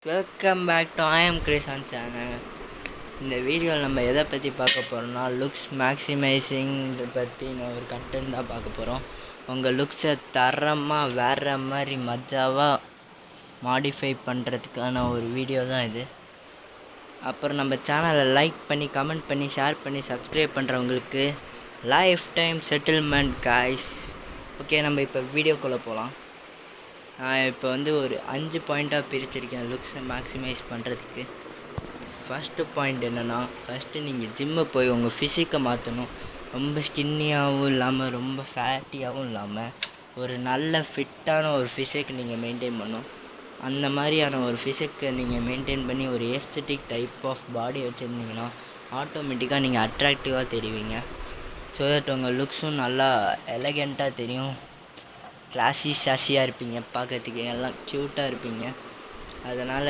Welcome back to I'm Krishan channel. இந்த வீடியோவில் நம்ம எதை பற்றி பார்க்க போகிறோம்னா லுக்ஸ் மேக்ஸிமைசிங் பற்றின ஒரு கண்டென்ட் தான் பார்க்க போகிறோம். உங்கள் லுக்ஸை தரமாக வேறு மாதிரி மஜாவாக மாடிஃபை பண்ணுறதுக்கான ஒரு வீடியோ தான் இது. அப்புறம் நம்ம சேனலை லைக் பண்ணி கமெண்ட் பண்ணி ஷேர் பண்ணி சப்ஸ்கிரைப் பண்ணுறவங்களுக்கு life time settlement guys. Okay, நம்ம இப்போ வீடியோக்குள்ளே போகலாம். நான் இப்போ ஒரு 5 பாயிண்ட்டாக பிரிச்சிருக்கேன் லுக்ஸை மேக்ஸிமைஸ் பண்ணுறதுக்கு. ஃபஸ்ட்டு பாயிண்ட் என்னென்னா, ஃபஸ்ட்டு நீங்கள் ஜிம்மு போய் உங்கள் ஃபிசிக்கை மாற்றணும். ரொம்ப ஸ்கின்னியாகவும் இல்லாமல் ரொம்ப ஃபேட்டியாகவும் இல்லாமல் ஒரு நல்ல ஃபிட்டான ஒரு ஃபிசிக் நீங்கள் மெயின்டைன் பண்ணணும். அந்த மாதிரியான ஒரு ஃபிசிக்கை நீங்கள் மெயின்டைன் பண்ணி ஒரு ஏஸ்தட்டிக் டைப் ஆஃப் பாடி வச்சுருந்தீங்கன்னா ஆட்டோமேட்டிக்காக நீங்கள் அட்ராக்டிவாக தெரிவிங்க. ஸோ தட் உங்கள் லுக்ஸும் நல்லா எலகெண்ட்டாக தெரியும். கிளாஸி ஷாஷியாக இருப்பீங்க, பார்க்கறதுக்கு எல்லாம் க்யூட்டாக இருப்பீங்க. அதனால்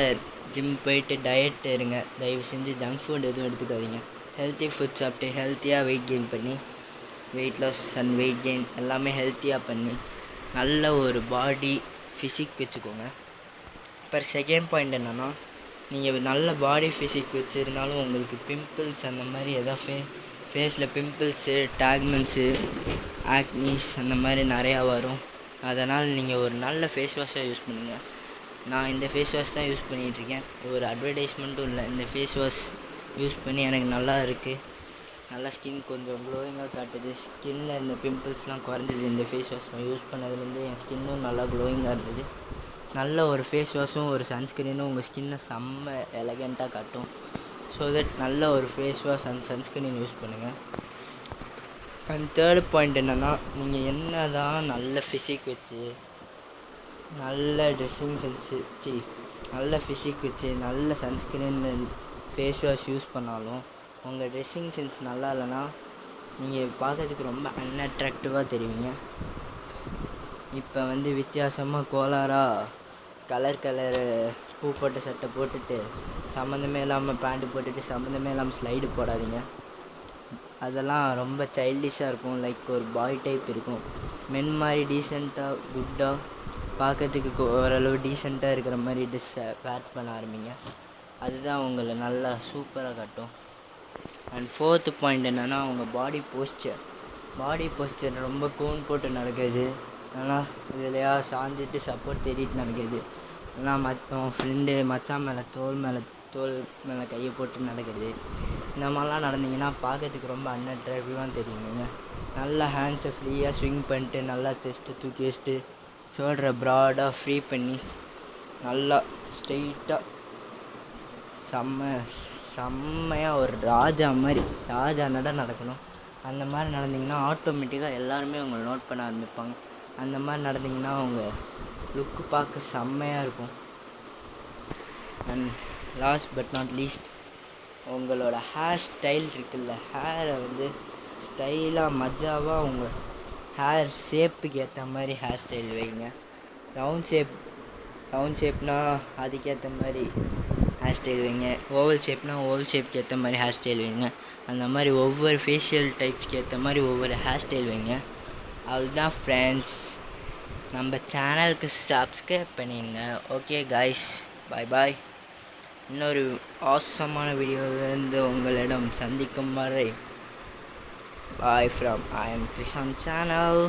ஜிம் போயிட்டு டயட் இருங்க. தயவு செஞ்சு ஜங்க் ஃபுட் எதுவும் எடுத்துக்காதீங்க. ஹெல்த்தி ஃபுட் சாப்பிட்டு ஹெல்த்தியாக வெயிட் கெயின் பண்ணி weight loss and weight gain எல்லாமே ஹெல்த்தியாக பண்ணி நல்ல ஒரு பாடி ஃபிசிக் வச்சுக்கோங்க. இப்போ செகண்ட் பாயிண்ட் என்னென்னா, நீங்கள் நல்ல பாடி ஃபிசிக் வச்சுருந்தாலும் உங்களுக்கு பிம்பிள்ஸ் அந்த மாதிரி எதாவது ஃபேஸில் பிம்பிள்ஸு, டேக்மெண்ட்ஸு, ஆக்னிஸ் அந்த மாதிரி நிறையா வரும். அதனால் நீங்கள் ஒரு நல்ல ஃபேஸ் வாஷாக யூஸ் பண்ணுங்கள். நான் இந்த ஃபேஸ் வாஷ் தான் யூஸ் பண்ணிகிட்ருக்கேன். ஒரு அட்வர்டைஸ்மெண்ட்டும் இல்லை. இந்த ஃபேஸ் வாஷ் யூஸ் பண்ணி எனக்கு நல்லா இருக்குது. நல்லா ஸ்கின் கொஞ்சம் க்ளோயிங்காக காட்டுது. ஸ்கின்னில் இந்த பிம்பிள்ஸ்லாம் குறைஞ்சிது. இந்த ஃபேஸ் வாஷ் நான் யூஸ் பண்ணதுலேருந்து என் ஸ்கின்னும் நல்லா க்ளோயிங்காக இருந்தது. நல்ல ஒரு ஃபேஸ் வாஷும் ஒரு சன்ஸ்க்ரீனும் உங்கள் ஸ்கின்னை செம்ம எலகெண்ட்டாக காட்டும். ஸோ தட் நல்ல ஒரு face wash and sunscreen use பண்ணுங்கள். அண்ட் தேர்டு பாயிண்ட் என்னென்னா, நீங்கள் என்ன தான் நல்ல ஃபிசிக் வச்சு நல்ல ட்ரெஸ்ஸிங் சென்ஸ் வச்சு நல்ல ஃபிசிக் வச்சு நல்ல சன்ஸ்க்ரீன் ஃபேஸ் வாஷ் யூஸ் பண்ணாலும் உங்கள் ட்ரெஸ்ஸிங் சென்ஸ் நல்லா இல்லைன்னா நீங்கள் பார்க்கறதுக்கு ரொம்ப அன்அட்ராக்டிவாக தெரிவிங்க. இப்போ வித்தியாசமாக கோளாராக கலர் பூ போட்ட சட்டை போட்டுட்டு சம்மந்தமே இல்லாமல் பேண்ட்டு போட்டுட்டு சம்மந்தமே இல்லாமல் ஸ்லைடு போடாதீங்க. அதெல்லாம் ரொம்ப சைல்டிஷாக இருக்கும். லைக் ஒரு பாய் டைப் இருக்கும். மென் மாதிரி டீசெண்டாக குட்டாக பார்க்கறதுக்கு ஓரளவு டீசெண்டாக இருக்கிற மாதிரி ட்ரெஸ்ஸை வேர் பண்ண ஆரம்பிங்க. அதுதான் உங்களை நல்லா சூப்பராக காட்டும். அண்ட் ஃபோர்த்து பாயிண்ட் என்னென்னா, உங்கள் பாடி போஸ்டர் ரொம்ப கூன் போட்டு நடக்குது. ஆனால் இதுலையா சாஞ்சிட்டு சப்போர்ட் தேடிட்டு நடக்குது. ஆனால் ஃப்ரெண்டு மச்சான் தோல் மேலே கையை போட்டு நடக்கிறது. இந்த மாதிரிலாம் நடந்தீங்கன்னா பார்க்கறதுக்கு ரொம்ப அன்அட்ராக்டிவாக தெரியுங்க. நல்லா ஹேண்ட்ஸை ஃப்ரீயாக ஸ்விங் பண்ணிட்டு நல்லா செஸ்ட்டை தூக்கி வச்சுட்டு ஷோல்டரை ப்ராடாக ஃப்ரீ பண்ணி நல்லா ஸ்ட்ரெயிட்டாக செம்மையாக ஒரு ராஜா நடக்கணும். அந்த மாதிரி நடந்தீங்கன்னா ஆட்டோமேட்டிக்காக எல்லாருமே உங்களை நோட் பண்ண ஆரம்பிப்பாங்க. அந்த மாதிரி நடந்தீங்கன்னா உங்கள் லுக்கு பார்க்க செம்மையாக இருக்கும். And last but not least, உங்களோட ஹேர் ஸ்டைல் இருக்குல்ல, ஹேரை ஸ்டைலாக மஜாவாக உங்கள் ஹேர் ஷேப்புக்கு ஏற்ற மாதிரி ஹேர் ஸ்டைல் வைங்க. ரவுண்ட் ஷேப்னால் அதுக்கேற்ற மாதிரி ஹேர் ஸ்டைல் வைங்க. ஓவல் ஷேப்னால் ஓவல் ஷேப்புக்கு ஏற்ற மாதிரி ஹேர் ஸ்டைல் வைங்க. அந்த மாதிரி ஒவ்வொரு ஃபேஷியல் டைப்ஸ்க்கு ஏற்ற மாதிரி ஒவ்வொரு ஹேர் ஸ்டைல் வைங்க. அதுதான் ஃப்ரெண்ட்ஸ். நம்ம சேனலுக்கு சப்ஸ்கிரைப் பண்ணிடுங்க. ஓகே காய்ஸ், பாய். இன்னொரு ஆசமான வீடியோவிலிருந்து உங்களிடம் சந்திக்கும் வரை bye from IIM Krishan channel.